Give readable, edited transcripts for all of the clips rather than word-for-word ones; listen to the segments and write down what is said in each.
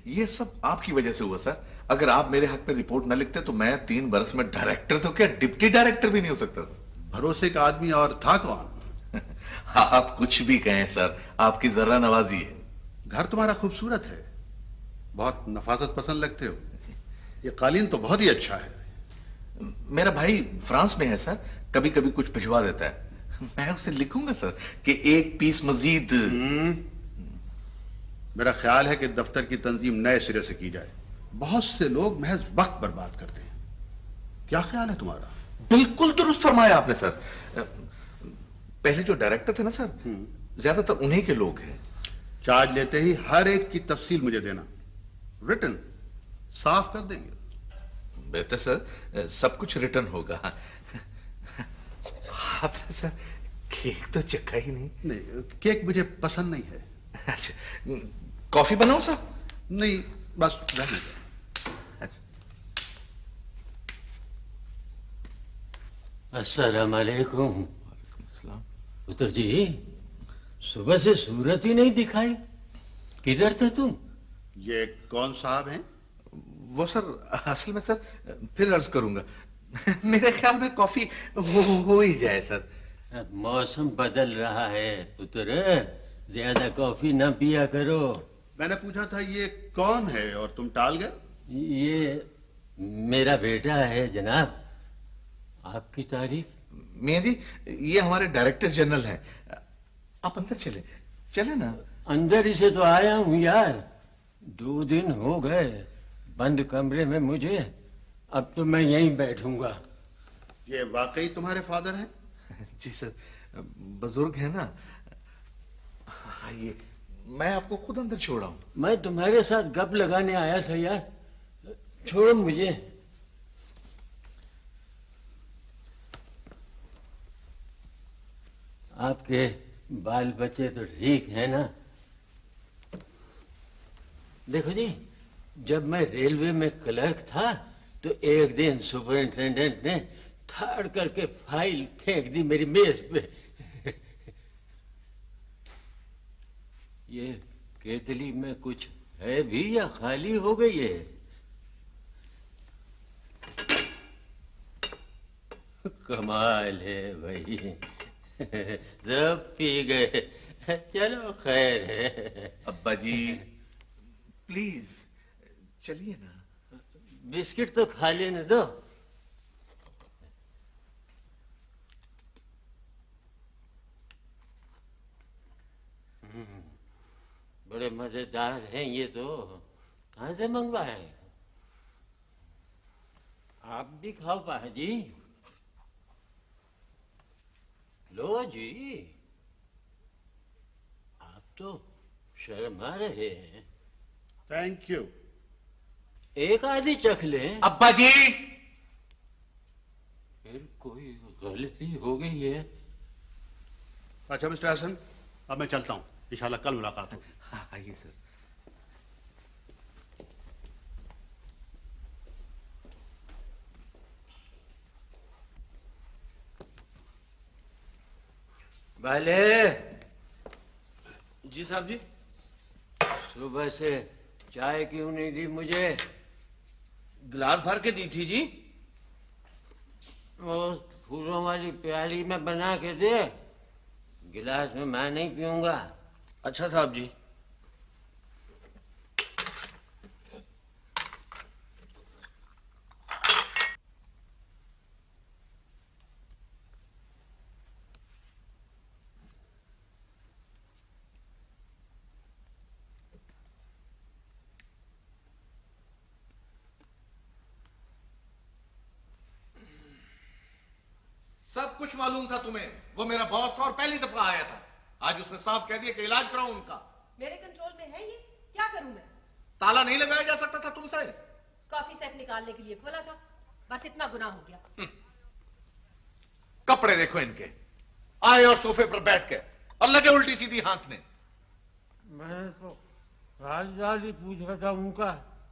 ये सब आपकी वजह से हुआ सर। अगर आप मेरे हक में रिपोर्ट न लिखते तो मैं 3 बरस में डायरेक्टर तो क्या डिप्टी डायरेक्टर भी नहीं हो सकता था। भरोसे का आदमी और था कौन? आप कुछ भी कहें सर, आपकी जरा नवाजी है। घर तुम्हारा खूबसूरत है, बहुत नफासत पसंद लगते हो। ये कालीन तो बहुत ही अच्छा है। मेरा भाई फ्रांस में है सर, कभी कभी कुछ भिजवा देता है। मैं उसे लिखूंगा सर कि 1 पीस मजीद। मेरा ख्याल है कि दफ्तर की तंजीम नए सिरे से की जाए। बहुत से लोग महज वक्त बर्बाद करते हैं। क्या ख्याल है तुम्हारा? बिल्कुल दुरुस्त फरमाया आपने सर। पहले जो डायरेक्टर थे ना सर, ज्यादातर उन्हीं के लोग हैं। चार्ज लेते ही हर एक की तफसील मुझे देना, रिटन साफ कर देंगे। बेहतर सर, सब कुछ रिटर्न होगा। आपने सर केक तो चखा ही नहीं। नहीं, केक मुझे पसंद नहीं है। अच्छा, कॉफी बनाओ सर? नहीं, बस रहने दो। अस्सलाम वालेकुम। वालेकुम अस्सलाम। पुत्र जी, सुबह से सूरत ही नहीं दिखाई, किधर थे तुम? ये कौन साहब हैं? वो सर असल में सर फिर अर्ज करूंगा। मेरे ख्याल में कॉफी हो ही जाए सर। अब मौसम बदल रहा है पुत्र, ज्यादा कॉफी ना पिया करो। मैंने पूछा था ये कौन है और तुम टाल गए। ये मेरा बेटा है जनाब। आपकी तारीफ? मियां जी, ये हमारे डायरेक्टर जनरल हैं। आप अंदर चले चले ना। अंदर ही से तो आया हूँ यार, 2 दिन हो गए बंद कमरे में मुझे। अब तो मैं यहीं बैठूंगा। ये वाकई तुम्हारे फादर हैं? जी सर, बुजुर्ग है ना। आइए, मैं आपको खुद अंदर छोड़ा हूं। मैं तुम्हारे साथ गप लगाने आया था यार, छोड़ो मुझे। आपके बाल बच्चे तो ठीक है ना? देखो जी, जब मैं रेलवे में क्लर्क था तो एक दिन सुपरिंटेंडेंट ने ठाड़ करके फाइल फेंक दी मेरी मेज पे। ये केतली में कुछ है भी या खाली हो गई है? कमाल है भाई, सब पी गए। चलो खैर है। अब्बा जी प्लीज चलिए ना। बिस्किट तो खा लेने दो। बड़े मजेदार हैं ये तो, कहां से मंगवाए? आप भी खाओ पाहा जी। लो जी, आप तो शर्मा रहे हैं। Thank you. एक आधी चख ले। अब्बा जी, फिर कोई गलती हो गई है। अच्छा मिस्टर हसन, अब मैं चलता हूँ, इंशाल्लाह कल मुलाकात होगी। हाँ आइए सर। भले जी साहब जी। सुबह से चाय क्यों नहीं दी मुझे? गिलास भर के दी थी जी। वो फूलों वाली प्याली में बना के दे, गिलास में मैं नहीं पीऊंगा। अच्छा साहब जी। सब कुछ मालूम था तुम्हें, वो मेरा बॉस था और पहली दफा आया था। आज उसने साफ कह दिया कि इलाज कराऊं उनका। मेरे कंट्रोल में है ये, क्या करूं मैं? ताला नहीं लगाया जा सकता था तुमसे? कॉफी सेट निकालने के लिए खोला था, बस इतना गुनाह हो गया। कपड़े देखो इनके, आए और सोफे पर बैठ के और लगे उल्टी सीधी हाँकने। मैंने तो राजलाल ही पूछ रहा था उनका।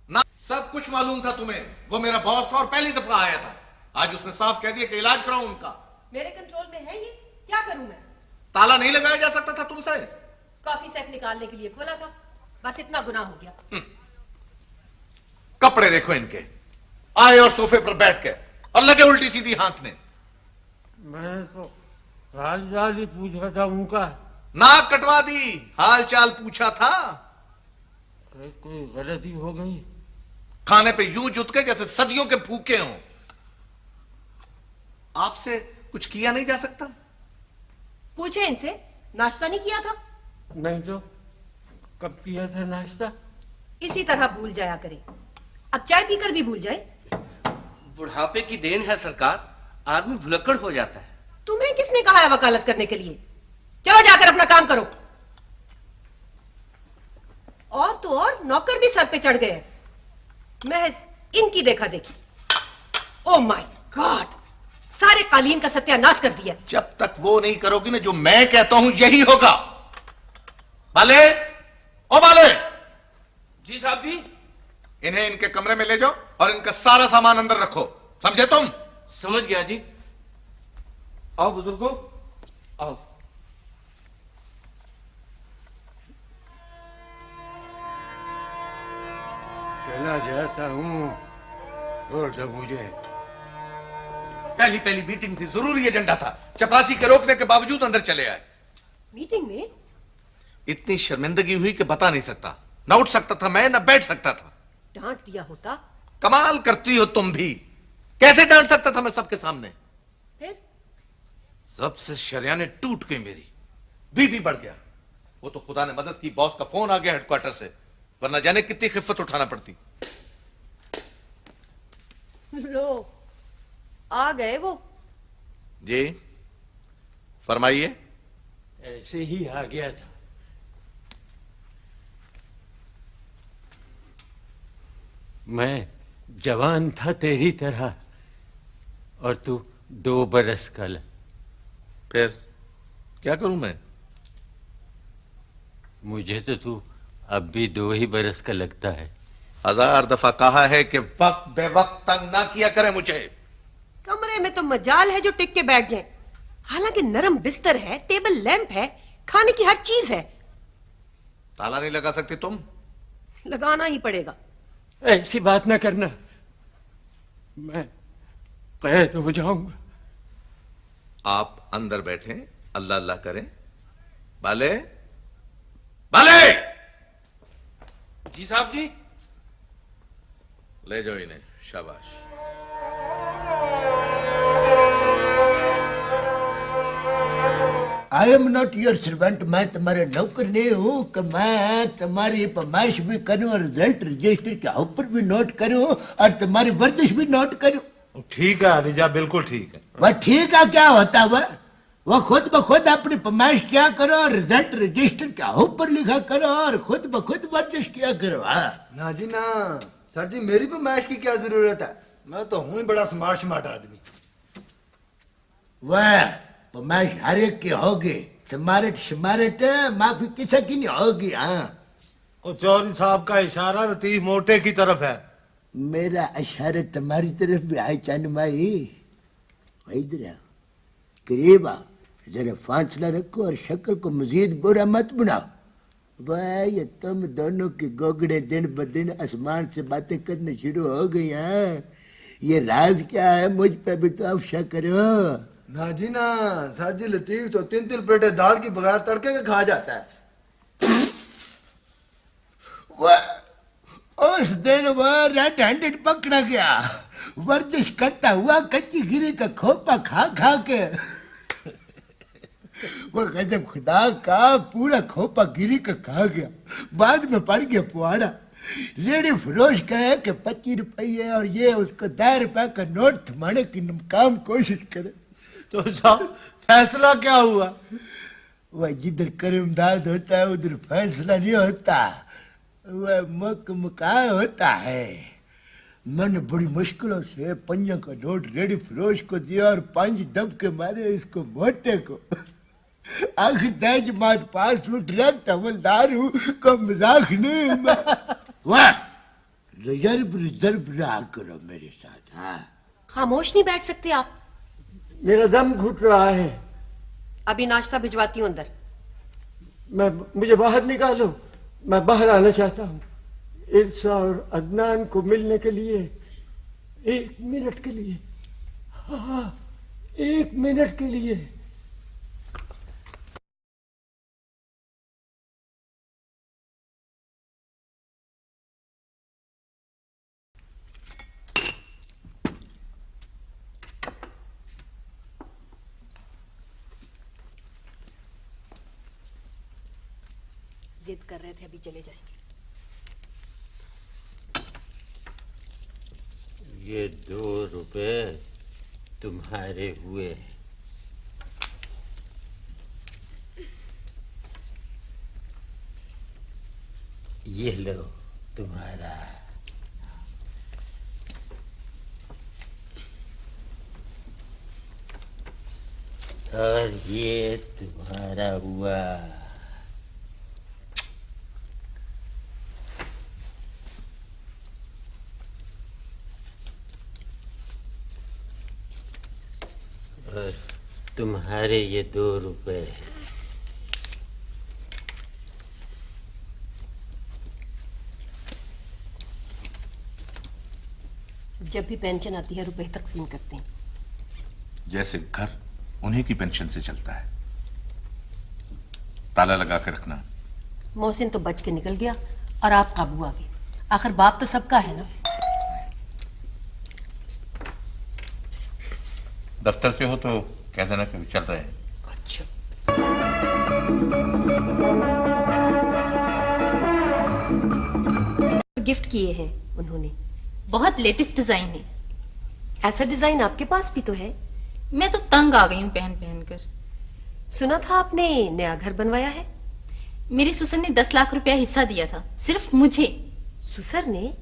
ना सब कुछ मालूम था तुम्हें, वो मेरा बॉस था और पहली दफा आया था। आज उसने साफ कह दिया कि इलाज कराओ उनका। मेरे कंट्रोल में है ये, क्या करूं मैं? ताला नहीं लगाया जा सकता था तुमसे? कॉफी सेट निकालने के लिए खोला था, बस इतना गुनाह हो गया। कपड़े देखो इनके, आए और सोफे पर बैठ के और लगे उल्टी सीधी हांकने। मैंने तो राजलाल ही पूछ रहा था उनका। नाक कटवा दी, हाल चाल पूछा था। अरे कोई गलती हो गई? खाने पे यूं जुट के जैसे सदियों के भूखे हों। आपसे कुछ किया नहीं जा सकता? पूछे इनसे, नाश्ता नहीं किया था? नहीं तो कब किया था नाश्ता? इसी तरह भूल जाया करे, अब चाय पीकर भी भूल जाए। बुढ़ापे की देन है सरकार, आदमी भुलक्कड़ हो जाता है। तुम्हें किसने कहा है वकालत करने के लिए? चलो जाकर अपना काम करो। और तो और नौकर भी सर पे चढ़ गए, महज इनकी देखा देखी। ओ माय गॉड, सारे कालीन का सत्यानाश कर दिया। जब तक वो नहीं करोगी ना जो मैं कहता हूं यही होगा। बाले, ओ बाले, जी साहब जी। इन्हें इनके कमरे में ले जाओ और इनका सारा सामान अंदर रखो, समझे तुम? समझ गया जी। आओ बुजुर्गो, आओ। चला जाता हूँ, छोड़ दो मुझे। पहली पहली मीटिंग थी, जरूरी एजेंडा था। चपरासी के रोकने के बावजूद अंदर चले आए। मीटिंग में इतनी शर्मिंदगी हुई कि बता नहीं सकता। न उठ सकता था मैं, न बैठ सकता था। डांट दिया होता। कमाल करती हो तुम भी। कैसे डांट सकता था मैं सबके सामने? फिर सबसे शर्याने टूट गई मेरी, बीपी बढ़ गया। वो तो खुदा ने मदद की, बॉस का फोन आ गया हेडक्वार्टर से, वरना जाने कितनी खिफत उठाना पड़ती। लो, आ गए वो। जी फरमाइए। ऐसे ही आ गया था। मैं जवान था तेरी तरह और तू 2 बरस का। फिर क्या करूं मैं? मुझे तो तू अब भी 2 ही बरस का लगता है। 1000 दफा कहा है कि वक्त बेवक्त तंग ना किया करे मुझे। कमरे में तो मजाल है जो टिक के बैठ जाए। हालांकि नरम बिस्तर है, टेबल लैंप है, खाने की हर चीज है। ताला नहीं लगा सकती तुम? लगाना ही पड़ेगा। ऐसी बात ना करना, मैं कैद हो जाऊंगा। आप अंदर बैठे, अल्लाह अल्लाह करें। बाले, बाले, जी साहब जी। ले जाओ इन्हें, शाबाश। I am not your servant. मैं तुम्हारे नौकर नहीं हूँ कि मैं तुम्हारी फरमाइश भी करूँ और रिजल्ट रजिस्टर के ऊपर भी नोट करूँ और तुम्हारी वर्जिश भी नोट करूँ। ठीक है अलीजा, बिल्कुल ठीक है। वह ठीक है क्या होता है? वह खुद ब खुद अपनी फरमाइश क्या करो और रिजल्ट रजिस्टर के ऊपर लिखा करो और खुद ब खुद वर्जिश किया करो। ना जी ना, सर जी मेरी भी मैच की क्या जरूरत है? मैं तो हूं ही बड़ा स्मार्ट आदमी। वह फरमाइश हर एक की होगी, स्मार्ट माफी किसी की नहीं होगी। हाँ, और चौधरी साहब का इशारा लतीफ मोटे की तरफ है। मेरा इशारा तुम्हारी तरफ भी है चंद माई। इधर आओ, करीब आओ, जरा फासला रखो और शक्ल को मजीद बुरा मत बनाओ। वह ये तुम दोनों के गोगड़े दिन ब दिन आसमान से बातें करने शुरू हो गई हैं। ये राज क्या है? मुझ पे भी तो अफशा करो। ना जी ना, सर जी लतीफ तो 3-3 प्लेटें दाल की बगैर तड़के के खा जाता है। वह उस दिन वह रेड हैंडेड पकड़ा गया, वर्जिश करता हुआ कच्ची गिरी का खोपा खा खा के। वो गजब खुदा का पूरा खोपा गिरी का खा गया। बाद में पड़ गया पुआड़ा। रेडी फरोश कहे कि 25 रुपये और ये उसको 10 रुपए का नोट थमाने की नाकाम कोशिश करे। तो साहब फैसला क्या हुआ? वह जिधर करमदाद होता है उधर फैसला नहीं होता, वह मुका होता है। मैंने बड़ी मुश्किलों से 5 का नोट रेडी फरोश को दिया और 5 दबके मारे इसको मोटे को। आखिर तय जमात पास हूँ, डायरेक्ट हवलदार हूँ, कोई मजाक नहीं। वाह, रिजर्व रिजर्व रहा करो मेरे साथ। हाँ, खामोश नहीं बैठ सकते आप? मेरा दम घुट रहा है। अभी नाश्ता भिजवाती हूँ अंदर। मुझे बाहर निकालो, मैं बाहर आना चाहता हूँ। इल्सा और अदनान को मिलने के लिए 1 मिनट के लिए, हाँ 1 मिनट के लिए। जिद कर रहे थे, अभी चले जाएंगे। ये 2 रुपए तुम्हारे हुए। ये लो तुम्हारा। और ये तुम्हारा हुआ। और तुम्हारे ये 2 रुपए। जब भी पेंशन आती है रुपए तकसीम करते हैं। जैसे घर उन्हीं की पेंशन से चलता है। ताला लगा के रखना। मोहसिन तो बच के निकल गया और आप काबू आ गए। आखिर बाप तो सबका है ना। दफ्तर से हो तो कह देना कि चल रहे हैं। अच्छा। गिफ्ट किए हैं उन्होंने। बहुत लेटेस्ट डिजाइन है। ऐसा डिजाइन आपके पास भी तो है। मैं तो तंग आ गई हूँ पहन पहन कर। सुना था आपने नया घर बनवाया है। मेरी सुसर ने 10 लाख रुपया हिस्सा दिया था, सिर्फ मुझे। सुसर ने?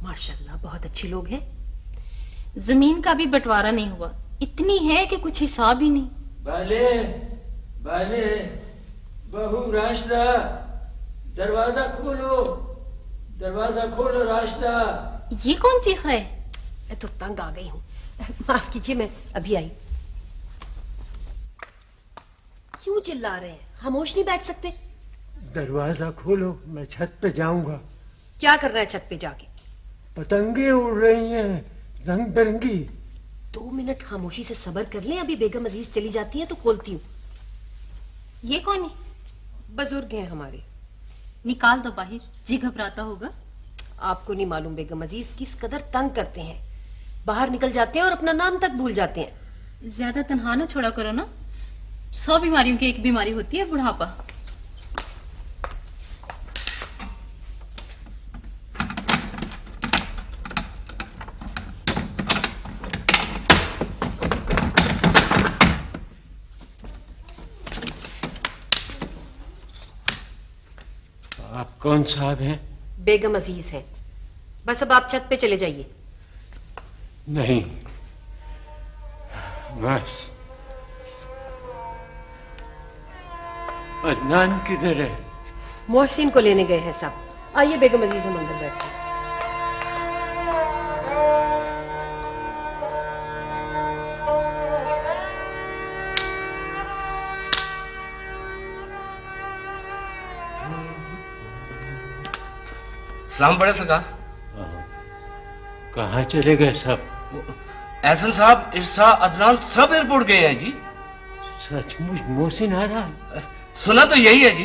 माशाल्लाह, बहुत अच्छे लोग हैं। जमीन का भी बंटवारा नहीं हुआ, इतनी है कि कुछ हिसाब ही नहीं। बाले, बाले, बहू राशदा, दरवाजा खोलो, दरवाजा खोलो राशदा। ये कौन चीख रहा है? मैं तो तंग आ गई हूँ, माफ कीजिए, मैं अभी आई। क्यों चिल्ला रहे हैं? खामोश नहीं बैठ सकते? दरवाजा खोलो, मैं छत पे जाऊंगा। क्या कर रहा है छत पे जाके? पतंगे उड़ रही हैं रंग बिरंगी। 2 मिनट खामोशी से सब्र कर लें, अभी बेगम अजीज चली जाती है तो खोलती हूँ। ये कौन है? बुजुर्ग हैं हमारे। निकाल दो बाहर, जी घबराता होगा। आपको नहीं मालूम बेगम अजीज किस कदर तंग करते हैं। बाहर निकल जाते हैं और अपना नाम तक भूल जाते हैं। ज्यादा तन्हा ना छोड़ा करो ना। 100 बीमारियों की एक बीमारी होती है, बुढ़ापा। आप कौन साहब हैं? बेगम अजीज हैं। बस अब आप छत पे चले जाइए। नहीं, बस। अदनान किधर है? मोहसिन को लेने गए हैं सब। आइए बेगम अजीज, हम अंदर बैठते हैं। सलाम बड़े सरकार। कहाँ चले गए सब? एहसन साहब, इरसा, अदनान सब एयरपोर्ट गए हैं जी। सचमुच मोहसिन आ रहा है? सुना तो यही है जी।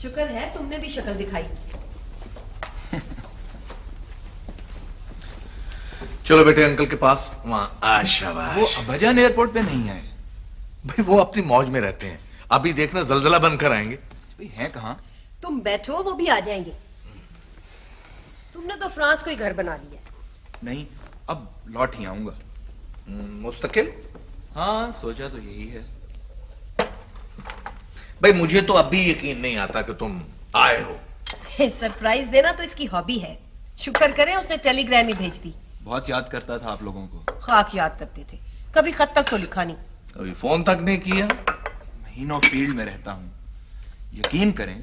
शुक्र है तुमने भी शक्ल दिखाई। चलो बेटे अंकल के पास, वहां। शाबाश। वो अब्बाजान एयरपोर्ट पे नहीं है भाई, वो अपनी मौज में रहते हैं। अभी देखना जलजला बनकर आएंगे। भाई हैं कहाँ? तुम बैठो, वो भी आ जाएंगे। तुमने तो फ्रांस को ही घर बना लिया। नहीं, अब लौट ही आऊंगा। मुस्तकिल? हाँ, सोचा तो यही है। भाई मुझे तो अभी यकीन नहीं आता कि तुम आए हो। सरप्राइज देना तो इसकी हॉबी है। शुक्र करें उसने टेलीग्राम ही भेज दी। बहुत याद करता था आप लोगों को। खाक याद करते थे, कभी खत तक तो लिखा नहीं। कभी फोन तक नहीं किया। महीनों फील्ड में रहता हूँ, यकीन करें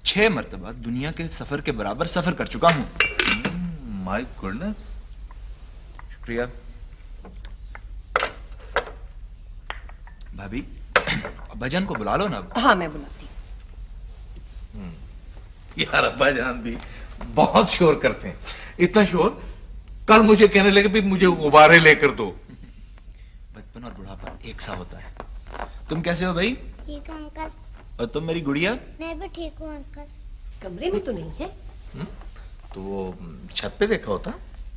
6 मरतबा दुनिया के सफर के बराबर सफर कर चुका हूँ। My goodness. शुक्रिया। भाभी, अब्बाजान को बुला लो ना। हाँ मैं बुलाती हूँ। यार अब्बा जान भी बहुत शोर करते हैं, इतना शोर कल मुझे कहने लगे भी मुझे गुब्बारे लेकर दो। बचपन और बुढ़ापा एक सा होता है। तुम कैसे हो भाई? ठीक है अंकल। और तुम मेरी गुड़िया? मैं भी ठीक हूँ अंकल। कमरे में तो नहीं है। तो वो छत पे देखा होता।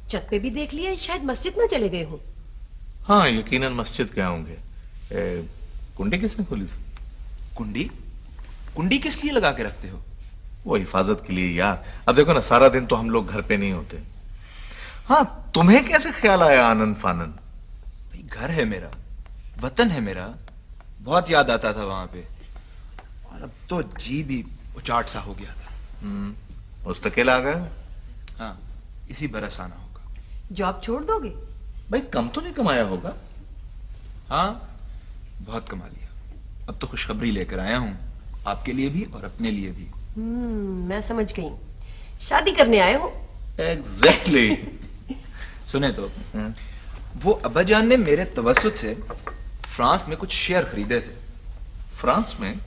छत पे भी देख लिया, शायद मस्जिद में चले गए हो। हाँ यकीनन मस्जिद गए होंगे। कुंडी किसने खोली थी? कुंडी? कुंडी किस लिए लगा के रखते हो? वो हिफाजत के लिए यार। अब देखो ना, सारा दिन तो हम लोग घर पे नहीं होते। हाँ तुम्हें कैसे ख्याल आया आनंद फानन? भाई घर है मेरा, वतन है मेरा, बहुत याद आता था वहां पे। और अब तो जी भी उचाट सा हो गया था। मुस्तकिल आ गए? हाँ, इसी बरस आना होगा। जॉब छोड़ दोगे? भाई कम तो नहीं कमाया होगा? हाँ, बहुत कमा लिया। अब तो खुशखबरी लेकर आया हूँ, आपके लिए भी और अपने लिए भी। मैं समझ गई, शादी करने आए हो। एग्जैक्टली। सुने तो, वो अब्बाजान ने मेरे तवस्सुत से फ्रांस में कुछ शेयर खरीदे थे। फ्रांस में?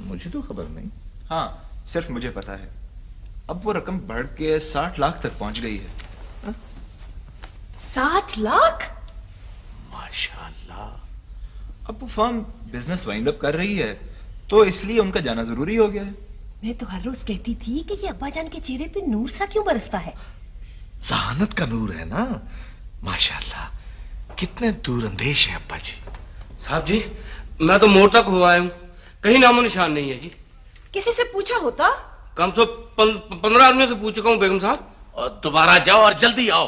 मुझे तो खबर नहीं। हाँ, सिर्फ मुझे पता है। अब वो रकम बढ़ के 60 लाख तक पहुंच गई है। 60 लाख? माशाल्लाह। अब वो फर्म बिजनेस वाइंड अप कर रही है, तो इसलिए उनका जाना जरूरी हो गया है। मैं तो हर रोज कहती थी कि ये अब्बाजान के चेहरे पे नूर सा क्यों बरसता है। जहानत का नूर है ना। माशाल्लाह, कितने दूरंदेश हैं अब्बा जी। साहब जी, मैं तो मोड़ तक हो आया हूँ, कहीं नामो निशान नहीं है जी। किसी से पूछा होता? कम से 15 आदमियों से पूछ चुका हूँ बेगम साहब। और दोबारा जाओ और जल्दी आओ।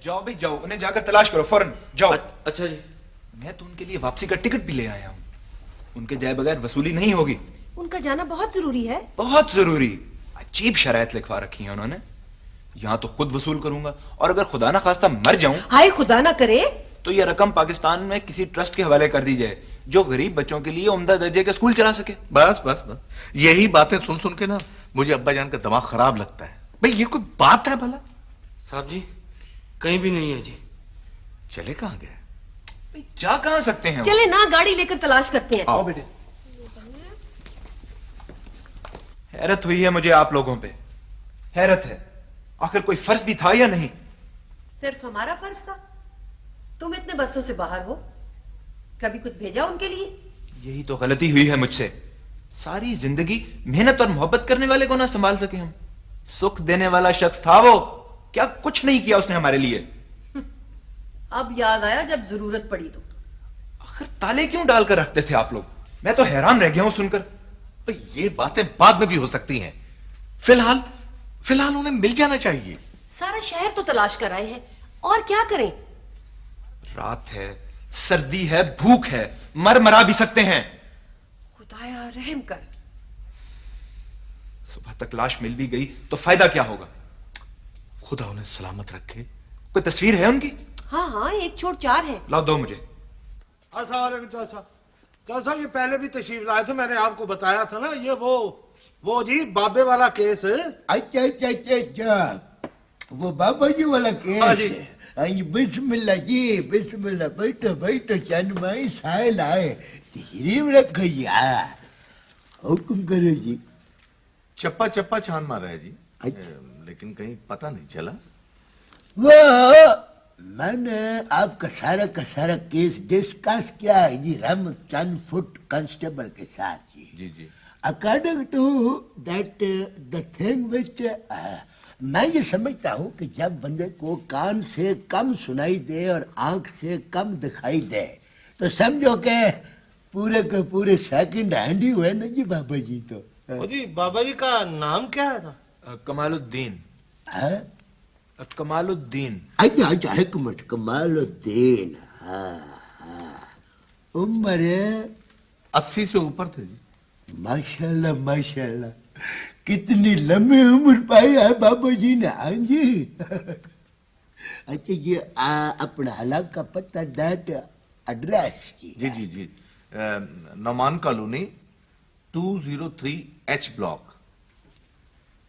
जाओ भाई जाओ, उन्हें जाकर तलाश करो फौरन जाओ। अच्छा जी। मैं तो उनके लिए वापसी का टिकट भी ले आया हूँ। उनके जाए बगैर वसूली नहीं होगी। उनका जाना बहुत जरूरी है। बहुत जरूरी। अजीब शराइत लिखवा रखी है उन्होंने। यहाँ तो खुद वसूल करूंगा, और अगर खुदा ना खास्ता मर जाऊं, हाय खुदा ना करे, तो यह रकम पाकिस्तान में किसी ट्रस्ट के हवाले कर दी जाए जो गरीब बच्चों के लिए उम्दा दर्जे के स्कूल चला सके। बस बस बस, यही बातें सुन सुन के ना मुझे अब्बा जान का दिमाग खराब लगता है। भाई ये कोई बात है भला? साहब जी, कहीं भी नहीं है जी। चले कहाँ गए? भाई जा कहाँ सकते हैं? चले ना, गाड़ी लेकर तलाश करते हैं। आओ बेटे। हैरत हुई है मुझे आप लोगों पे, हैरत है। आखिर कोई फर्ज भी था या नहीं? सिर्फ हमारा फर्ज था? तुम इतने बरसों से बाहर हो, कभी कुछ भेजा उनके लिए? यही तो गलती हुई है मुझसे। सारी जिंदगी मेहनत और मोहब्बत करने वाले को ना संभाल सके हम। सुख देने वाला शख्स था वो, क्या कुछ नहीं किया उसने हमारे लिए। अब याद आया जब जरूरत पड़ी तो। आखिर ताले क्यों डालकर रखते थे आप लोग? मैं तो हैरान रह गया हूं सुनकर। तो ये बातें बाद में भी हो सकती हैं। फिलहाल फिलहाल उन्हें मिल जाना चाहिए। सारा शहर तो तलाश कर आए हैं, और क्या करें? रात है, सर्दी है, भूख है, मर मरा भी सकते हैं। खुदाया रहम कर। सुबह तक लाश मिल भी गई तो फायदा क्या होगा? खुदा उन्हें सलामत रखे। कोई तस्वीर है उनकी? हाँ हाँ, 1 छोड़ 4 है। लाओ दो मुझे। अस्सलाम वालेकुम चाचा। चाचा ये पहले भी तशरीफ लाए थे, मैंने आपको बताया था ना। ये वो जी बाबे वाला केस है। अच्छा अच्छा अच्छा अच्छा, वो बाबा जी वाला केस। हाँ जी। हाँ जी, बिस्मिल्लाह जी, बिस्मिल्लाह। बैठो बैठो, चंद माई साहिल आए, तशरीफ रखो जी। हुक्म करो जी। चप्पा चप्पा छान मारा है जी। अच्छा। लेकिन कहीं पता नहीं चला। वो मैंने आपका सारा का सारा केस डिस्कस किया है जी रामचंद फुट कांस्टेबल के साथ जी। जी जी। According to that the thing which मैं ये समझता हूँ कि जब बंदे को कान से कम सुनाई दे और आंख से कम दिखाई दे, तो समझो कि पूरे के पूरे सेकंड हैंड ही हुए ना जी बाबा जी। तो जी बाबा जी का नाम क्या है ना? कमालुद्दीन। हाँ? कमालुद्दीन। अच्छा अच्छा, एक मिनट। कमालुद्दीन। हाँ हाँ। उम्र 80 से ऊपर थे जी। माशाल्लाह माशाल्लाह, कितनी लंबी उम्र पाई है बाबू जी ने। हाँ जी। अच्छा ये अपना हलाक का पता दैट एड्रेस की। जी जी जी, Nauman colony 203H block.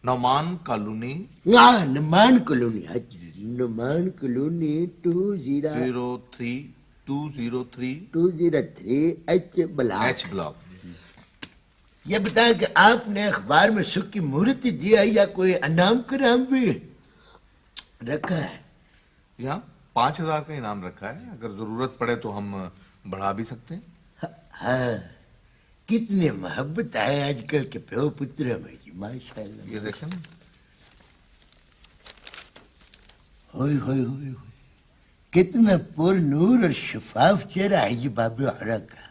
Nauman colony हाँ, नुमान कॉलोनी। हाँ जी, Numan colony 203 H block. H block. ये बताएं कि आपने अखबार में सुख की मुहूर्त दिया या कोई अनाम कराम भी रखा है? यहाँ 5,000 का इनाम रखा है, अगर जरूरत पड़े तो हम बढ़ा भी सकते हैं। हाँ, कितनी मोहब्बत है आजकल के प्यो पुत्र में जी, माशाल्लाह। ये देखें ना। होय होय होय होय, कितना पुर नूर और शफाफ चेहरा है जी बाबे हरा का।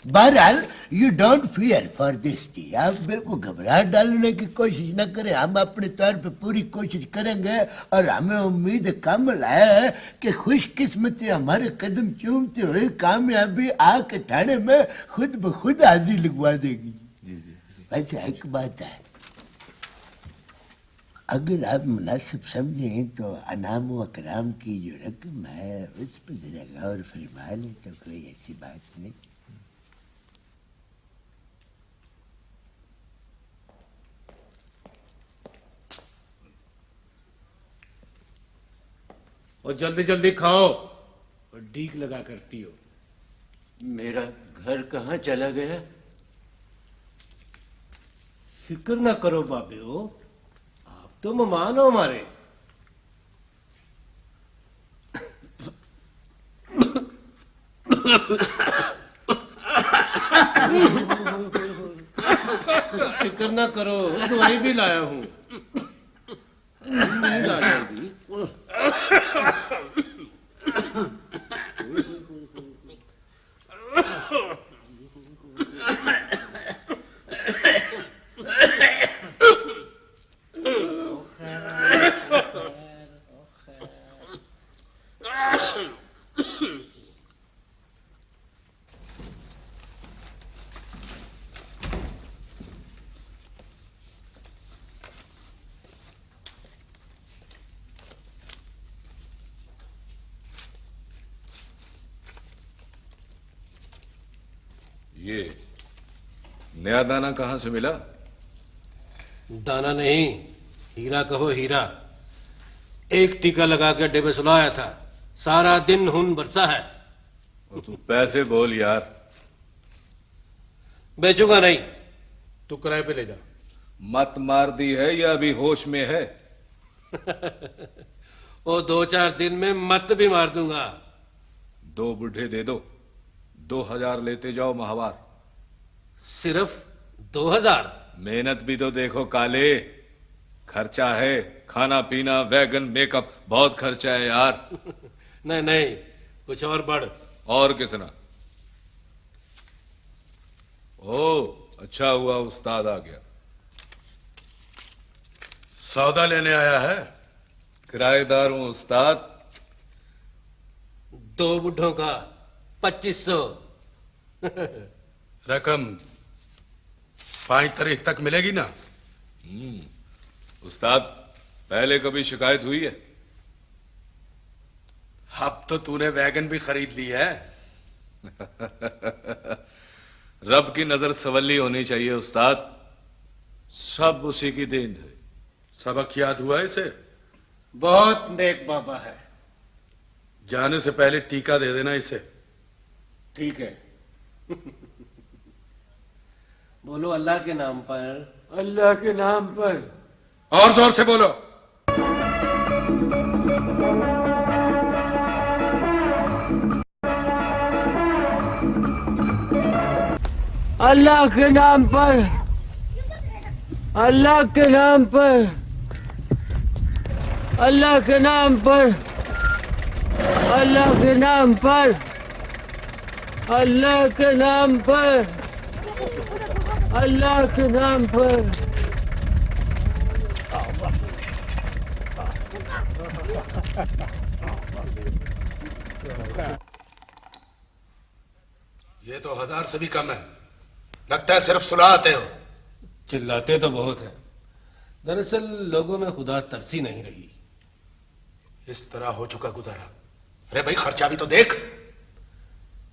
बहरहाल you don't fear for this T, आप बिल्कुल घबराहट डालने की कोशिश न करें, हम अपने तौर पे पूरी कोशिश करेंगे और हमें उम्मीद कामिल है कि खुशकिस्मती हमारे कदम चूमते हुए कामयाबी आके ठाणे में खुद ब खुद हाजिर लगवा देगी। जी जी। वैसे एक बात है, अगर आप मुनासिब समझें तो अनाम व कराम की जो रकम है उस पर जरा गौर फरमा लें तो कोई ऐसी बात नहीं। और जल्दी जल्दी खाओ और डीक लगा करती हो। मेरा घर कहाँ चला गया? फिक्र ना करो बाबे हो, आप तो मेहमान हो हमारे। फिक्र ना करो, दवाई भी लाया हूँ, नींद आ जाएगी। ये नया दाना कहां से मिला? दाना नहीं, हीरा कहो हीरा। एक टीका लगा के अड्डे में सुलाया था, सारा दिन खून बरसा है। और तू पैसे बोल यार। बेचूंगा नहीं। तू किराए पे ले जा। मत मार दी है या अभी होश में है? वो 2-4 दिन में मत भी मार दूंगा। 2 बुढ़े दे दो, 2000 लेते जाओ माहवार। सिर्फ 2000? मेहनत भी तो देखो काले, खर्चा है, खाना पीना, वैगन, मेकअप, बहुत खर्चा है यार। नहीं नहीं, कुछ और बढ़। और कितना? ओ अच्छा हुआ उस्ताद आ गया। सौदा लेने आया है? किराएदार हूं उस्ताद। 2 बुढ़ों का 2500। रकम 5 तारीख तक मिलेगी ना? उस्ताद पहले कभी शिकायत हुई है? अब तो तूने वैगन भी खरीद ली है। रब की नजर सवली होनी चाहिए उस्ताद, सब उसी की देन है। सबक याद हुआ इसे? बहुत नेक बाबा है। जाने से पहले टीका दे देना इसे। ठीक है। बोलो अल्लाह के नाम पर। अल्लाह के नाम पर। और जोर से बोलो। अल्लाह के नाम पर, अल्लाह के नाम पर, अल्लाह के नाम पर, अल्लाह के नाम पर, अल्लाह के नाम पर, अल्लाह के नाम पर। ये तो 1000 से भी कम है। लगता है सिर्फ सुलाते हो। चिल्लाते तो बहुत हैं, दरअसल लोगों में खुदा तरसी नहीं रही। इस तरह हो चुका गुजारा। अरे भाई खर्चा भी तो देख।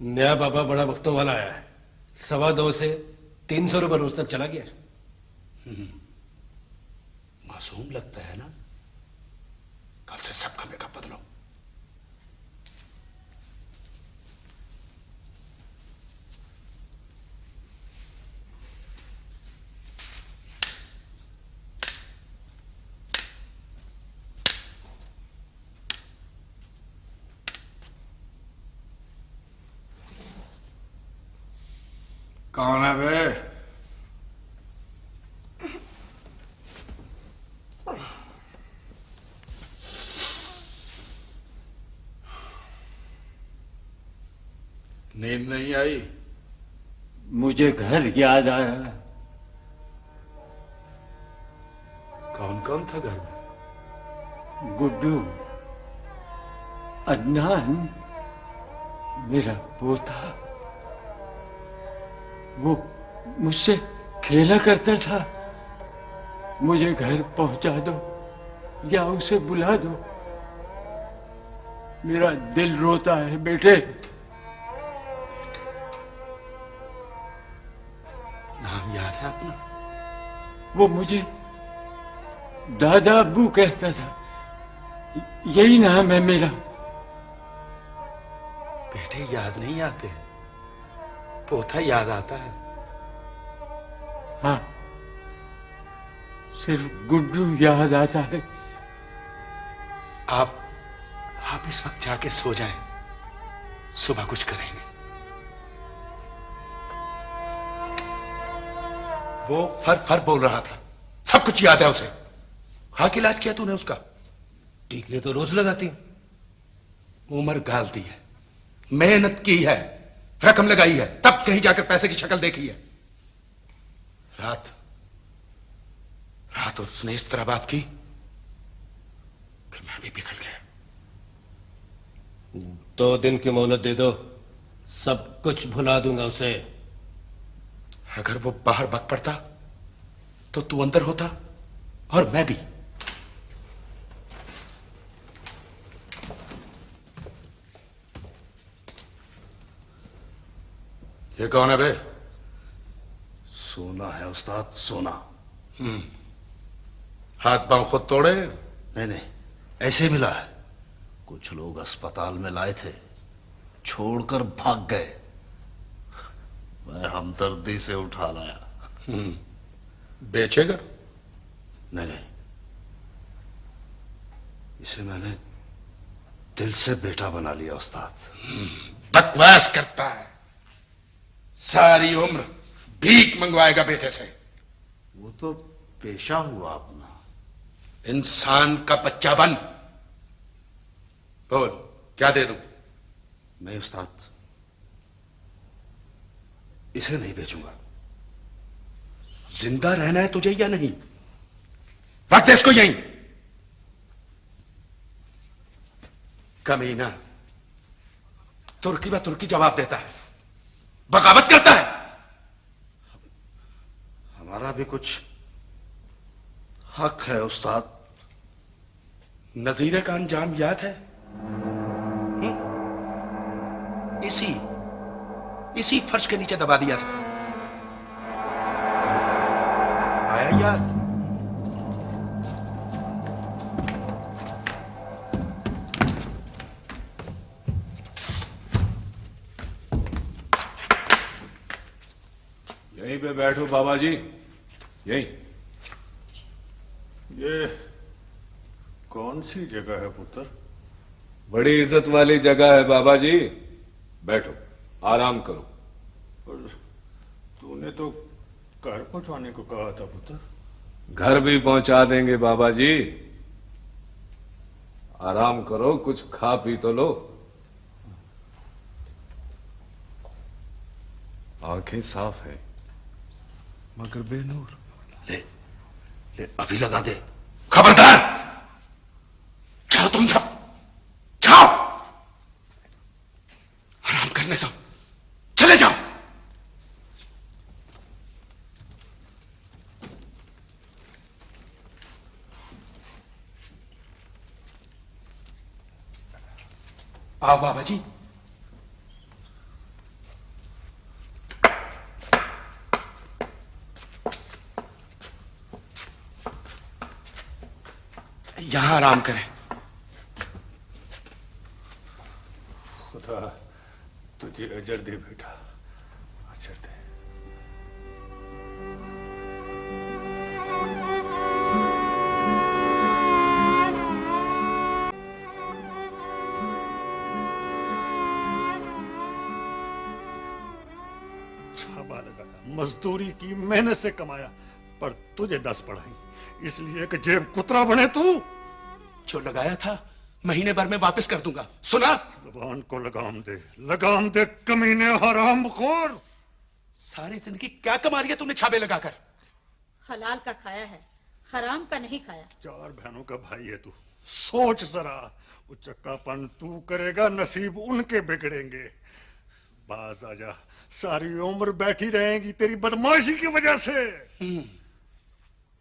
नया बाबा बड़ा वक्तों वाला आया है, 2.25 से 300 रुपये रोज तक चला गया। मासूम लगता है ना। कल से सबका मेकअप बदलो। कौन है बे? नींद नहीं आई? मुझे घर याद आ रहा है। कौन कौन था घर में? गुड्डू, अदनान, मेरा पोता। वो मुझसे खेला करता था। मुझे घर पहुंचा दो या उसे बुला दो। मेरा दिल रोता है बेटे। नाम याद है अपना? वो मुझे दादा अब्बू कहता था। यही नाम है मेरा। बेटे याद नहीं आते, पोता याद आता है। हाँ, सिर्फ गुड्डू याद आता है। आप इस वक्त जाके सो जाएं, सुबह कुछ करेंगे। वो फर फर बोल रहा था, सब कुछ याद है उसे। हाँ, कि इलाज किया तूने उसका? टीके तो रोज लगाती हूं। उम्र गालती है, मेहनत की है, रकम लगाई है, तब कहीं जाकर पैसे की शक्ल देखी है। रात उसने इस तरह बात की कि मैं भी पिघल गया। 2 दिन की मोहलत दे दो, सब कुछ भुला दूंगा उसे। अगर वो बाहर भाग पड़ता तो तू अंदर होता और मैं भी। ये कौन है बे? सोना है उस्ताद, सोना। हाथ पांव खुद तोड़े? नहीं, ऐसे मिला है। कुछ लोग अस्पताल में लाए थे, छोड़कर भाग गए। मैं हमदर्दी से उठा लाया। बेचेगा? नहीं, इसे मैंने दिल से बेटा बना लिया उस्ताद। बकवास करता है, सारी उम्र भीख मंगवाएगा बेटे से। वो तो पेशा हुआ अपना। इंसान का बच्चा बन। बोल, क्या दे दूं? नहीं उस्ताद, इसे नहीं बेचूंगा। जिंदा रहना है तुझे या नहीं? रख दे इसको यहीं। कमीना, तुर्की में तुर्की जवाब देता है, बगावत करता है। हमारा भी कुछ हक है उस्ताद। नजीरे का अंजाम याद है? इसी फर्श के नीचे दबा दिया था। आया याद? यहीं पे बैठो बाबा जी, यहीं। ये कौन सी जगह है पुत्र? बड़ी इज्जत वाली जगह है बाबा जी, बैठो आराम करो। और तूने तो घर पहुंचाने को कहा था पुत्र। घर भी पहुंचा देंगे बाबा जी, आराम करो, कुछ खा पी तो लो। आंखें साफ है मगर बेनूर। ले अभी लगा दे। खबरदार, जाओ तुम सब, जाओ, आराम करने दो, चले जाओ। आओ बाबा जी। यहां आराम करें। खुदा तुझे अजर दे बेटा, अजर दे। छापा लगाया, मजदूरी की, मेहनत से कमाया, पर तुझे 10 पढ़ाई इसलिए कि जेब कुतरा बने तू। जो लगाया था महीने भर में वापस कर दूंगा, सुना? जुबान को लगाम दे कमीने हरामखोर। सारी जिंदगी क्या कमा लिया तूने छापे लगाकर? हलाल का खाया है, हराम का नहीं खाया। 4 बहनों का भाई है तू, सोच जरा, उचक्कापन तू करेगा, नसीब उनके बिगड़ेंगे। बाज आजा, सारी उम्र बैठी रहेगी तेरी बदमाशी की वजह से।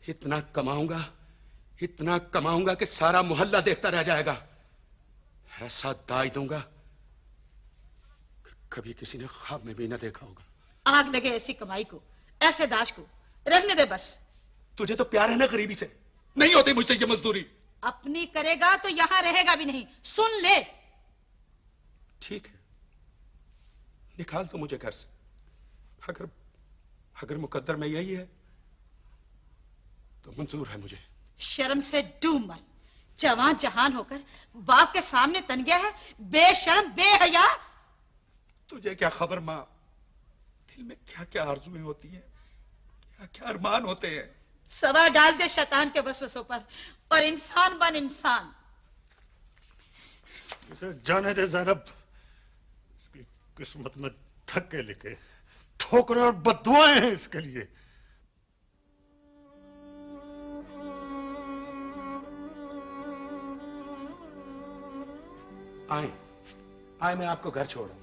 इतना कमाऊंगा कि सारा मोहल्ला देखता रह जाएगा। ऐसा दाई दूंगा कि कभी किसी ने ख्वाब में भी न देखा होगा। आग लगे ऐसी कमाई को, ऐसे दाश को, रहने दे बस। तुझे तो प्यार है ना गरीबी से, नहीं होती मुझसे ये मजदूरी। अपनी करेगा तो यहां रहेगा भी नहीं, सुन ले। ठीक है, निकाल दो मुझे घर से। अगर मुकद्दर में यही है तो मंजूर है मुझे। शर्म से डूब मर, जवान जहान होकर बाप के सामने तन गया है, बेशर्म बेहया। तुझे क्या खबर मां, दिल में क्या क्या आरज़ुएं होती हैं, क्या क्या अरमान होते हैं। सवा डाल दे शैतान के वसवसों पर और इंसान बन इंसान। इसे जाने दे ज़ैनब, इसकी किस्मत में धक्के लिखे, ठोकरें और बद्दुआएं हैं इसके लिए। आए मैं आपको घर छोड़ूं।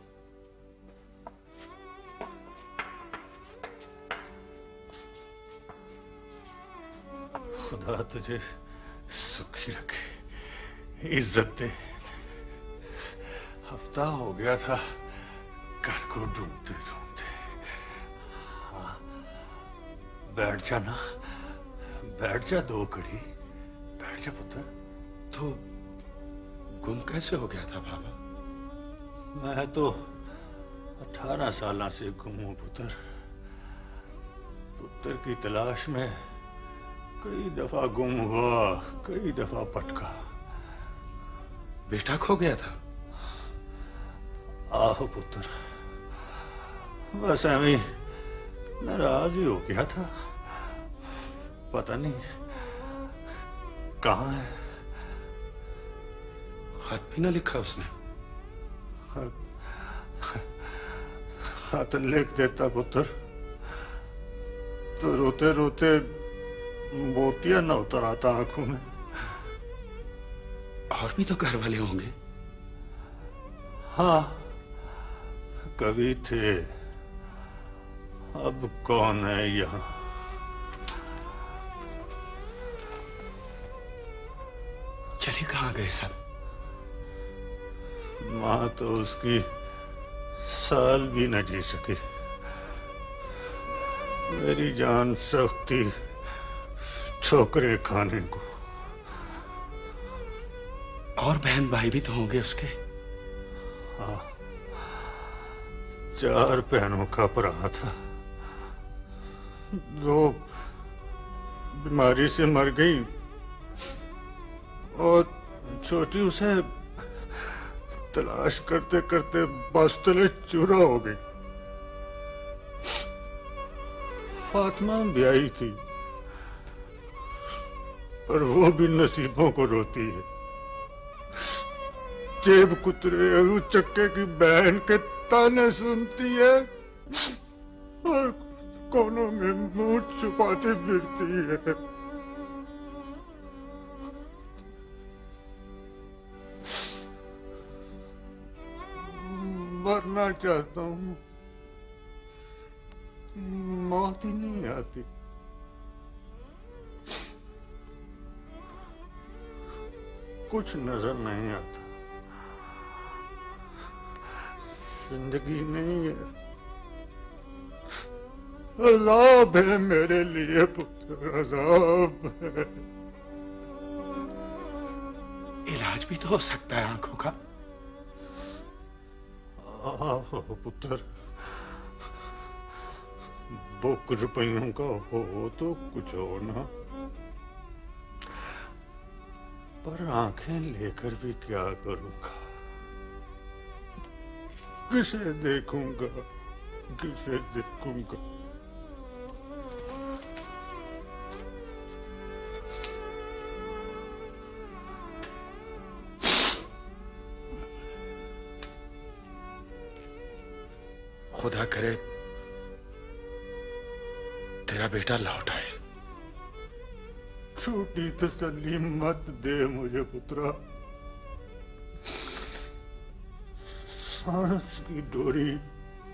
खुदा तुझे सुखी रखे, इज्जत दे। हफ्ता हो गया था घर को ढूंढते ढूंढते। हाँ, बैठ जा ना, बैठ जा 2 घड़ी, बैठ जा पुत्र। तो गुम कैसे हो गया था बाबा? मैं तो 18 साल से गुम हूं पुत्र। पुत्र की तलाश में कई दफा गुम हुआ, कई दफा भटका। बेटा खो गया था? आहो पुत्र, बस एवं नाराज ही हो गया था। पता नहीं कहाँ है। खत भी ना लिखा उसने? खत लिख देता पुत्र तो रोते रोते मोतिया न उतर आता आंखों में। और भी तो घर वाले होंगे। हाँ, कभी थे, अब कौन है यहाँ। चले कहाँ गए सब? मां तो उसकी साल भी न जी सकी। मेरी जान सख्ती ठोकरे खाने को। और बहन भाई भी तो होंगे उसके। हाँ, 4 बहनों का भरा था, 2 बीमारी से मर गई और छोटी उसे तलाश करते करते बस तले चूरा हो गई। फातिमा ब्याही थी, पर वो भी नसीबों को रोती है। जेब कुतरे चक्के की बहन के ताने सुनती है और कोनों में मुंह छुपाती फिरती है। मरना चाहता हूं, मौत ही नहीं आती। कुछ नजर नहीं आता, जिंदगी नहीं है, अज़ाब है मेरे लिए पुत्र, अज़ाब है। इलाज भी तो हो सकता है आंखों का। पुत्र, बुक रुपयों का हो तो कुछ हो ना, पर आंखें लेकर भी क्या करूंगा? किसे देखूंगा, किसे देखूंगा? खुदा करे तेरा बेटा लौट आए। छोटी तसल्ली मत दे मुझे पुत्रा, सांस की डोरी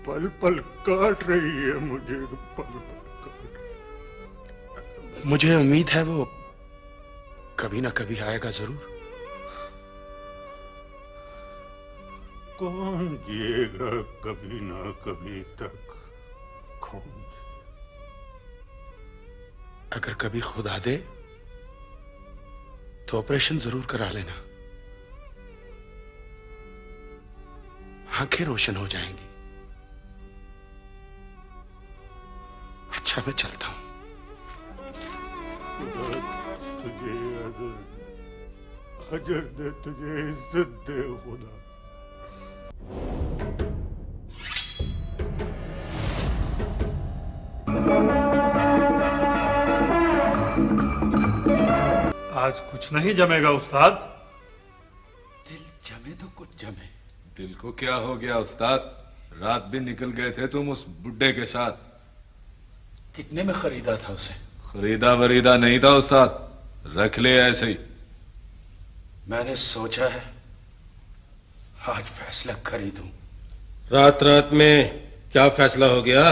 पल पल काट रही है मुझे, पल पल काट रही है। मुझे उम्मीद है वो कभी ना कभी आएगा जरूर। कौन जिएगा कभी ना कभी तक, कौन? अगर कभी खुदा दे तो ऑपरेशन जरूर करा लेना, आंखें रोशन हो जाएंगी। अच्छा मैं चलता हूं। खुदा तुझे अजर दे, तुझे इज्जत दे खुदा। आज कुछ नहीं जमेगा उस्ताद। दिल जमे तो कुछ जमे। दिल को क्या हो गया उस्ताद? रात भी निकल गए थे तुम उस बुड्ढे के साथ। कितने में खरीदा था उसे? खरीदा वरीदा नहीं था उस्ताद, रख ले ऐसे ही। मैंने सोचा है आज फैसला कर ही दूं। रात रात में क्या फैसला हो गया?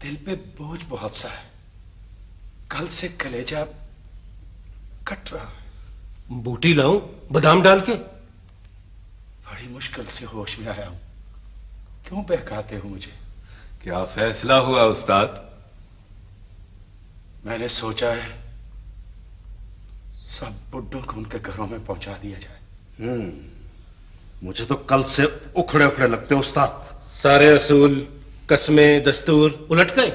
दिल पे बोझ बहुत सा है, कल से कलेजा कट रहा है। बूटी लाऊं बादाम डाल के? बड़ी मुश्किल से होश में आया हूं, क्यों बहकाते हो मुझे? क्या फैसला हुआ उस्ताद? मैंने सोचा है सब बुड्ढों को उनके घरों में पहुंचा दिया जाए। मुझे तो कल से उखड़े उखड़े लगते उस्ताद। सारे असूल, कस्में, दस्तूर उलट गए।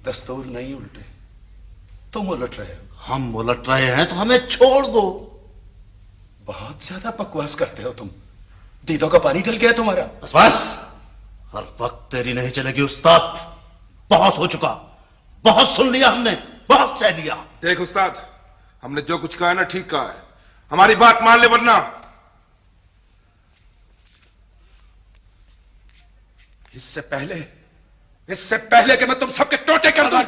दस्तूर नहीं उल्टे, तुम उलट रहे हो। हम उलट रहे हैं तो हमें छोड़ दो। बहुत ज्यादा बकवास करते हो तुम। दीदों का पानी डल गया तुम्हारा। बस हर वक्त तेरी नहीं चलेगी उस्ताद, बहुत हो चुका, बहुत सुन लिया हमने, बहुत सह लिया। देख उस्ताद, हमने जो कुछ कहा है ना ठीक कहा है, हमारी बात मान ले वरना। इससे पहले कि मैं तुम सबके टोटे कर दूं।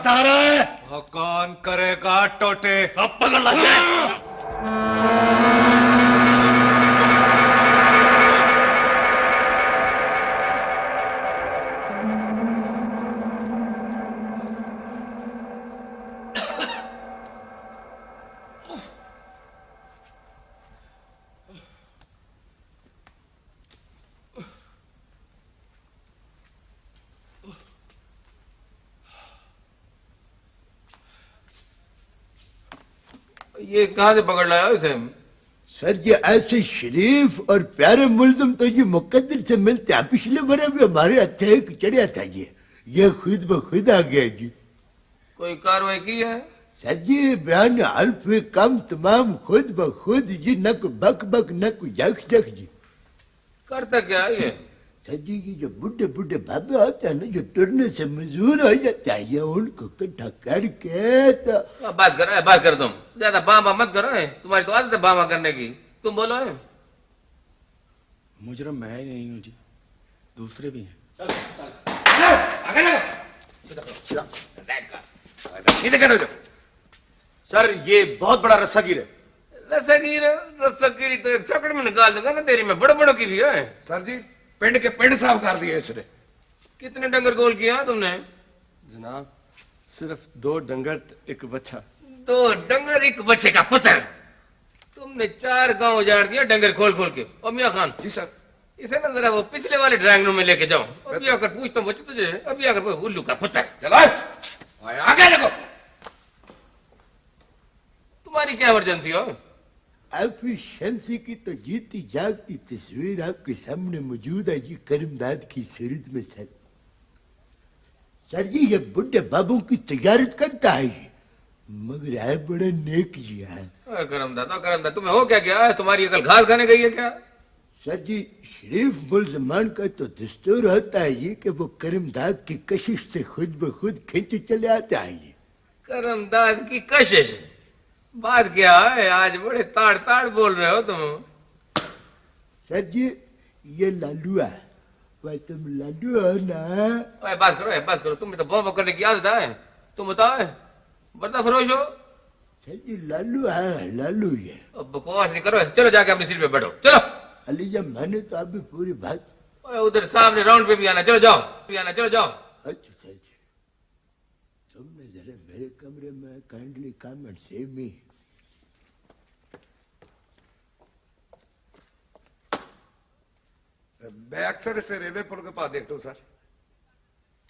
कौन करेगा टोटे? अब पकड़ ला से। ये कहां से पकड़ लाया इसे? सर ये ऐसे शरीफ और प्यारे मुल्ज़िम तो ये मुकद्दर से मिलते हैं। पिछले बरे भी हमारे हथे चढ़िया था ये खुद ब खुद आ गया जी। कोई कार्रवाई की है? सर जी बयान हल्फ कम तमाम खुद ब खुद जी, न को बक बक न को जख जख जी। करता क्या है ये? सर जी ये जो बुढ़े बुढ़े बाबे होते हैं ना, जो टुरने से मजबूर हो जाते हैं, ये उनको इकट्ठा करके तो बात कर तुम ज्यादा बाबा मत करो। तुम्हारी तो आदत है बाबा करने की। तुम बोलो है। मुजरम मैं ही नहीं हूं जी, दूसरे भी हैं। सर ये बहुत बड़ा रस्सागिर है। रस्सागिरी तो एक सकड़ में निकाल दूंगा ना तेरी में, बड़े बड़ों की भी है। सर जी पिंड के पिंड साफ कर दिए इसने। कितने डंगर गोल किया तुमने? जनाब सिर्फ 2 डंगर एक बच्चा। 2 डंगर एक बच्चे का पुत्र। तुमने 4 गांव उजाड़ दिया डंगर खोल खोल के। और मियां खान जी सर, इसे ना जरा वो पिछले वाले ड्राइंग रूम में लेके जाओ। अभी आकर पूछता हूँ बच्चे तुझे, अभी आकर उल्लू का पुत्र। चलो आगे देखो। तुम्हारी क्या इमरजेंसी हो? एफिशिएंसी की तो जीती जागती तस्वीर आपके सामने मौजूद है जी, करमदाद की सूरत में सर। सर जी ये बुढ़े बाबू की तजारत करता है ये, मगर है बड़ा नेक जी है। करमदाद तुम्हें हो क्या गया है? तुम्हारी अकल घास खाने गई है क्या? सर जी शरीफ मुल्जमान का तो दस्तूर होता है ये कि वो करमदाद की कशिश से खुद ब खुद खींचे चले आता है ये। करमदाद की कशिश? बात क्या है? आज बड़े ताड़ ताड़ बोल रहे हो तुम। सर जी ये लालू है, वह तुम लालू हो ना? बस करो, तुम्हें तो बॉम्ब करने की आदत है। तुम बताओ बर्दा फरोश हो? सर जी लालू है, लालू ये। बकवास नहीं करो, चलो जाके अपनी सीट पे बैठो। चलो अलीजा मैंने तो अभी पूरी बात। उधर सामने राउंड पे भी आना, चलो जाओ। चलो जाओ। अच्छा सर जी तुमने जरा मेरे कमरे में kindly come and save me. मैं अक्सर इसे रेलवे पुल के पास देखता हूँ सर।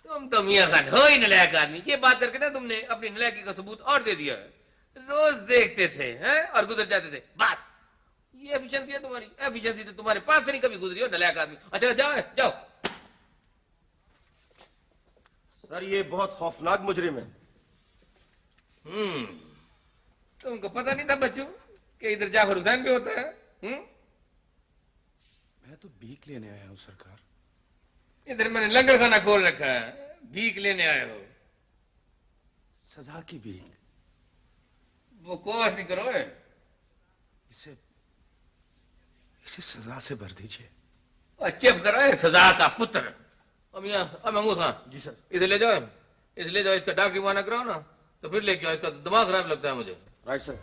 तुम तो मियां खान हो ही नलायक आदमी। ये बात करके ना तुमने अपनी नलायकी का सबूत और दे दिया है। रोज देखते थे हैं और गुजर जाते थे। बात ये एफिशिएंसी है तुम्हारी? एफिशिएंसी तो तुम्हारे पास से नहीं कभी गुजरी हो नलायक आदमी। अच्छा जाओ जाओ। सर ये बहुत खौफनाक मुजरिम है। तुमको पता नहीं था बच्चों कि इधर जाफर हुसैन भी होता है? मैं तो भीख लेने आया हूं सरकार। इधर मैंने लंगर खाना खोल रखा है, भीख लेने आए हो? सजा की भीख? वो कोस नहीं करो है। इसे सजा से भर दीजिए। चुप करो है सजा का पुत्र। महमूद खान जी सर, इसे ले जाओ, इसका डॉक्टरी मुआयना कराओ ना, तो फिर लेके आओ। इसका दिमाग खराब लगता है मुझे। Right sir.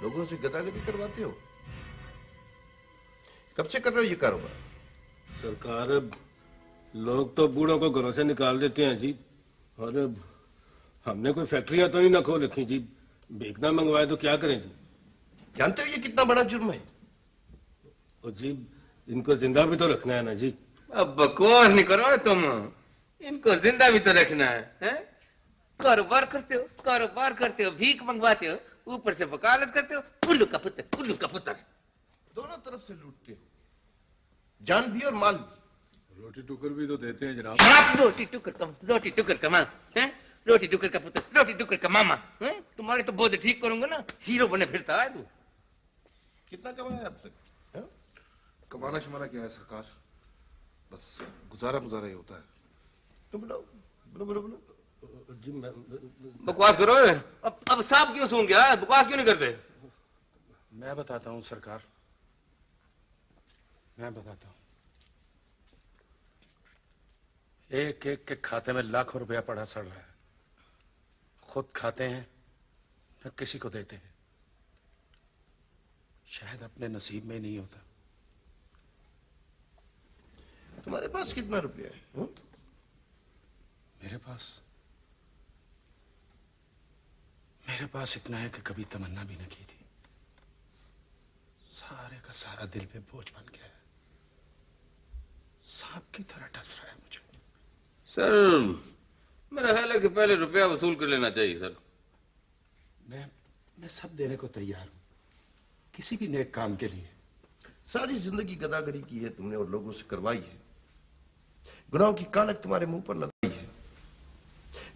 लोगों से गदागदी करवाते हो? कब से कर रहे हो ये कारोबार? सरकार लोग तो बूढ़ों को घरों से निकाल देते हैं जी, और हमने कोई फैक्ट्रियां तो नहीं ना खोल रखी जी। भीख ना मंगवाए तो क्या करें जी? जानते हो ये कितना बड़ा जुर्म है? और जी इनको जिंदा भी तो रखना है ना जी। अब बकवास नहीं करो तुम, इनको जिंदा भी तो रखना है? कारोबार करते हो, भीख मंगवाते हो, ऊपर से वकालत करते हो। उल्लू का पुत्र। दोनों तरफ से लूटते हो, जान भी और माल भी। रोटी टुकर भी तो देते हैं जनाब। रोटी टुकर का माँ, रोटी टुकर का पुत्र, रोटी टुकर का मामा। तुम्हारे तो बोध ठीक करूंगा ना, हीरो बने फिरता है तू। कितना कमाया अब तक? कमाना शमाना क्या है सरकार, बस गुजारा ही होता है। तुम बोलो। जी बकवास करो। अब साहब क्यों सूंघ गया? बकवास क्यों नहीं करते? मैं बताता हूं सरकार, मैं बताता हूं। एक एक के खाते में लाखों रुपया पड़ा सड़ रहा है। खुद खाते हैं न किसी को देते हैं। शायद अपने नसीब में ही नहीं होता। तुम्हारे पास कितना रुपया है? मेरे पास इतना है कि कभी तमन्ना भी न की थी। सारे का सारा दिल पे बोझ बन गया है, सांप की तरह डस रहा है मुझे। सर मेरा ख्याल है कि पहले रुपया वसूल कर लेना चाहिए सर। मैं सब देने को तैयार हूं, किसी भी नेक काम के लिए। सारी जिंदगी गदागरी की है तुमने और लोगों से करवाई है। गुनाहों की कालक तुम्हारे मुंह पर नजर आई है,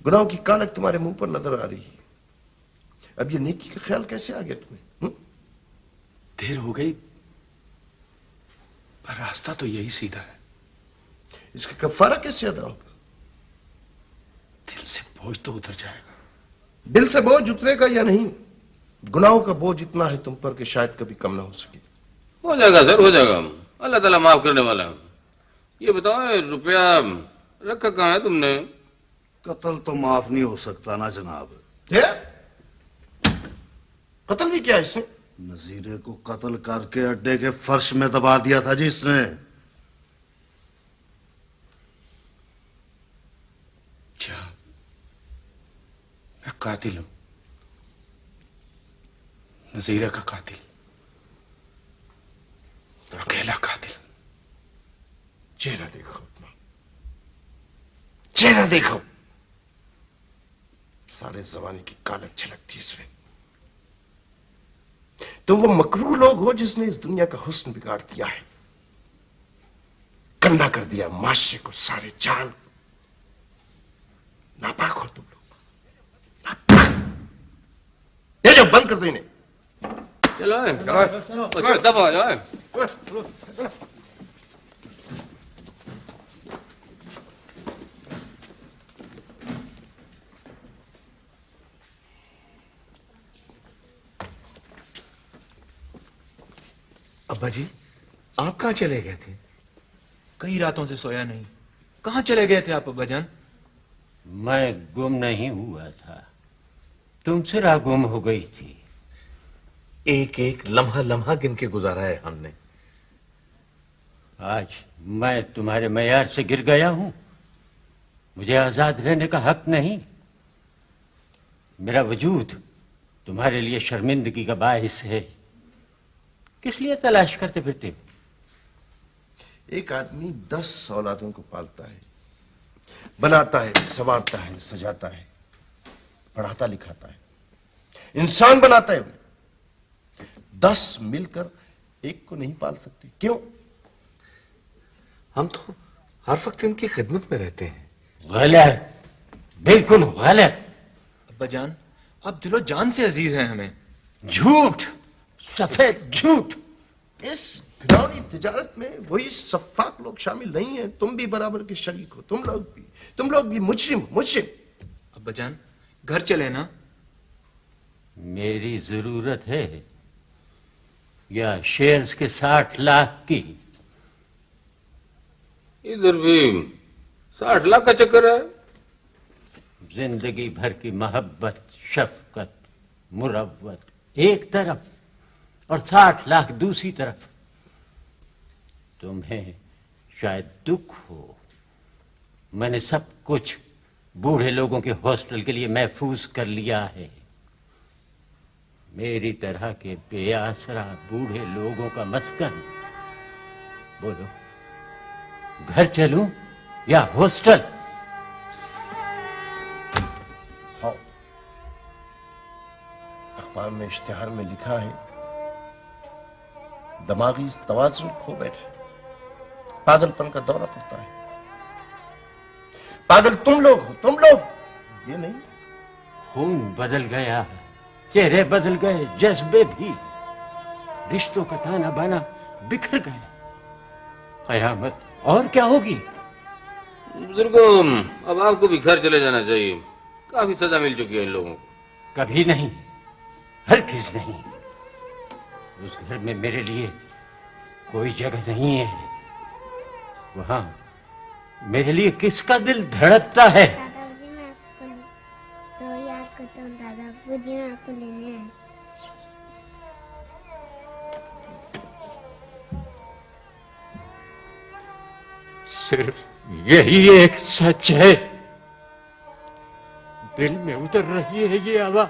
गुनाहों की कालक तुम्हारे मुंह पर नजर आ रही है। अब ये नेकी का ख्याल कैसे आ गया तुम्हें? देर हो गई, पर रास्ता तो यही सीधा है। इसका कफारा कैसे अदा होगा? दिल से बोझ तो उतर जाएगा। दिल से बोझ उतरेगा या नहीं? गुनाहों का बोझ इतना है तुम पर कि शायद कभी कम ना हो सके। हो जाएगा सर, हो जाएगा। अल्लाह ताला माफ करने वाला है। ये बताओ रुपया रखा कहाँ है तुमने? कत्ल तो माफ नहीं हो सकता ना जनाब। कत्ल भी क्या इसने? नजीरे को कत्ल करके अड्डे के फर्श में दबा दिया था जी इसने। कातिल हूं, नजीरा का कातिल, अकेला कातिल। चेहरा देखो अपना, चेहरा देखो। सारे जमाने की कालक झलकती इसमें। तुम वो मकरूर लोग हो जिसने इस दुनिया का हुस्न बिगाड़ दिया है, गंदा कर दिया माशरे को, सारे जान। नापाक हो तुम लोग, नापाक। ये जो बंद कर दो इन्हें। चलो दबा जाओ। अब्बा जी, आप कहाँ चले गए थे? कई रातों से सोया नहीं। कहाँ चले गए थे आप अब्बाजान? मैं गुम नहीं हुआ था, तुमसे राह गुम हो गई थी। एक एक लम्हा लम्हा गिन के गुजारा है हमने। आज मैं तुम्हारे मयार से गिर गया हूं, मुझे आजाद रहने का हक नहीं। मेरा वजूद तुम्हारे लिए शर्मिंदगी का बाइस है। किस लिए तलाश करते फिरते? एक आदमी 10 औलादों को पालता है, बनाता है, संवारता है, सजाता है, पढ़ाता लिखाता है, इंसान बनाता है। 10 मिलकर एक को नहीं पाल सकते। क्यों? हम तो हर वक्त इनकी खिदमत में रहते हैं। गलत, बिल्कुल गलत। अब्बाजान, आप दिलो जान से अजीज हैं हमें। झूठ, सफेद झूठ। इस घिनौनी तिजारत में वही सफाक लोग शामिल नहीं हैं। तुम भी बराबर के शरीक हो, तुम लोग भी मुजरिम। अब्बाजान, घर चले ना। मेरी जरूरत है या शेयर्स के 60 लाख की? इधर भी 60 लाख का चक्कर है। जिंदगी भर की मोहब्बत, शफकत, मुरव्वत एक तरफ और 60 लाख दूसरी तरफ। तुम्हें शायद दुख हो, मैंने सब कुछ बूढ़े लोगों के हॉस्टल के लिए महफूज कर लिया है। मेरी तरह के बेआसरा बूढ़े लोगों का मस्कन। बोलो, घर चलूं या हॉस्टल? हाँ, अखबार में इश्तिहार में लिखा है दिमागी तवाज़ुन खो बैठे, पागलपन का दौरा पड़ता है। पागल तुम लोग हो, तुम लोग, ये नहीं। खून बदल गया, चेहरे बदल गए, जज्बे भी, रिश्तों का ताना बाना बिखर गए। कयामत और क्या होगी? बुजुर्गों, अब आपको भी घर चले जाना चाहिए। काफी सजा मिल चुकी है इन लोगों को। कभी नहीं, हरगिज़ नहीं। उस घर में मेरे लिए कोई जगह नहीं है। वहां मेरे लिए किसका दिल धड़कता है? दादाजी, मैं आपको तो याद करता हूँ। दादाजी, मैं आपको लेने आए। सिर्फ यही एक सच है। दिल में उतर रही है ये आवाज।